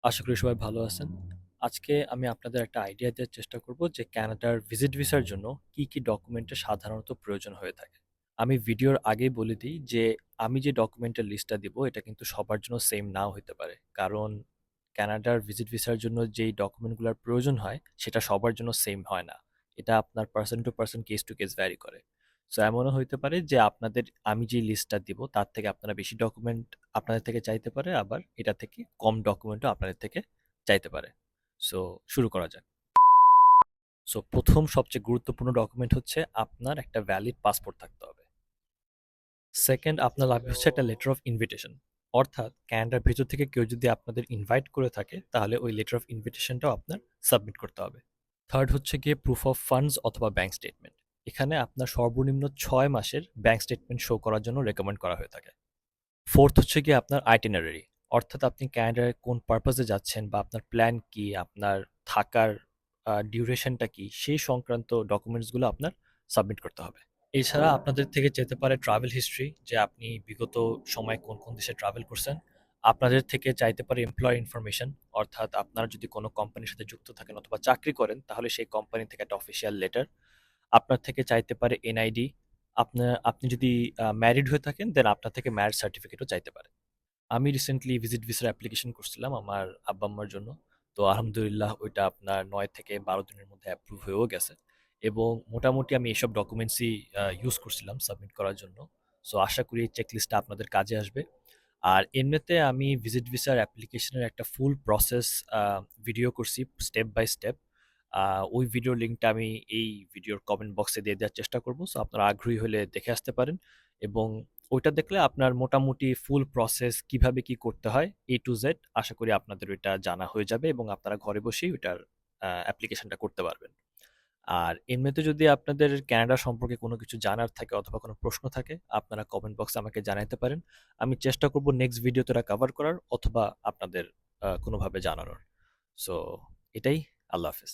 আশা করি সবাই ভালো আছেন। আজকে আমি আপনাদের একটা আইডিয়া দেওয়ার চেষ্টা করব যে কানাডার ভিজিট ভিসার জন্য কি ডকুমেন্টের সাধারণত প্রয়োজন হয়ে থাকে। আমি ভিডিওর আগেই বলে দিই যে আমি যে ডকুমেন্টের লিস্টটা দিব এটা কিন্তু সবার জন্য সেম নাও হতে পারে। কারণ কানাডার ভিজিট ভিসার জন্য যেই ডকুমেন্টগুলোর প্রয়োজন হয় সেটা সবার জন্য সেম হয় না। এটা আপনার person to person case to case vary করে। সো এমনও হইতে পারে যে আপনাদের আমি যে লিস্টটা দিব তার থেকে আপনারা বেশি ডকুমেন্ট আপনাদের থেকে চাইতে পারে, আবার এটা থেকে কম ডকুমেন্টও আপনাদের থেকে চাইতে পারে। সো শুরু করা যাক। সো প্রথম সবচেয়ে গুরুত্বপূর্ণ ডকুমেন্ট হচ্ছে আপনার একটা ভ্যালিড পাসপোর্ট থাকতে হবে। সেকেন্ড, আপনার লাগবে হচ্ছে একটা লেটার অফ ইনভিটেশন, অর্থাৎ ক্যানাডার ভেতর থেকে কেউ যদি আপনাদের ইনভাইট করে থাকে তাহলে ওই লেটার অফ ইনভিটেশনটাও আপনার সাবমিট করতে হবে। থার্ড হচ্ছে গিয়ে প্রুফ অফ ফান্ডস অথবা ব্যাংক স্টেটমেন্ট। এখানে আপনার সর্বনিম্ন 6 মাসের ব্যাংক স্টেটমেন্ট শো করার জন্য রেকমেন্ড করা হয়ে থাকে। ফোর্থ হচ্ছে গিয়ে আপনার আইটিনারি, অর্থাৎ আপনি ক্যানাডায় কোন পারপাসে যাচ্ছেন বা আপনার প্ল্যান কি, আপনার থাকার ডিউরেশনটা কি, সেই সংক্রান্ত ডকুমেন্টসগুলো আপনার সাবমিট করতে হবে। এছাড়া আপনাদের থেকে যেতে পারে ট্রাভেল হিস্ট্রি, যে আপনি বিগত সময়ে কোন কোন দেশে ট্রাভেল করছেন। আপনাদের থেকে চাইতে পারে এমপ্লয়ার ইনফরমেশন, অর্থাৎ আপনারা যদি কোনো কোম্পানির সাথে যুক্ত থাকেন অথবা চাকরি করেন তাহলে সেই কোম্পানি থেকে একটা অফিসিয়াল লেটার। আপনার থেকে চাইতে পারে এনআইডি। আপনি যদি ম্যারিড হয়ে থাকেন দেন আপনার থেকে ম্যারেজ সার্টিফিকেটও চাইতে পারে। আমি রিসেন্টলি ভিজিট ভিসার অ্যাপ্লিকেশন করছিলাম আমার আব্বা আম্মার জন্য। তো আলহামদুলিল্লাহ ওইটা আপনার 9 থেকে 12 দিনের মধ্যে অ্যাপ্রুভ হয়েও গেছে। এবং মোটামুটি আমি এইসব ডকুমেন্টসই ইউজ করছিলাম সাবমিট করার জন্য। সো আশা করি এই চেকলিস্টটা আপনাদের কাজে আসবে। আর এমনিতে আমি ভিজিট ভিসার অ্যাপ্লিকেশনের একটা ফুল প্রসেস ভিডিও করছি স্টেপ বাই স্টেপ। ওই ভিডিওর লিঙ্কটা আমি এই ভিডিওর কমেন্ট বক্সে দিয়ে দেওয়ার চেষ্টা করব। সো আপনারা আগ্রহী হলে দেখে আসতে পারেন। এবং ওইটা দেখলে আপনার মোটামুটি ফুল প্রসেস কিভাবে কি করতে হয় এ টু জেড আশা করি আপনাদের ওইটা জানা হয়ে যাবে এবং আপনারা ঘরে বসেই ওইটার অ্যাপ্লিকেশনটা করতে পারবেন। আর এমনিতে যদি আপনাদের ক্যানাডা সম্পর্কে কোনো কিছু জানার থাকে অথবা কোনো প্রশ্ন থাকে আপনারা কমেন্ট বক্সে আমাকে জানাতে পারেন। আমি চেষ্টা করব নেক্সট ভিডিওতে ওটা কভার করার অথবা আপনাদের কোনোভাবে জানানোর। সো এটাই। আল্লাহ হাফেজ।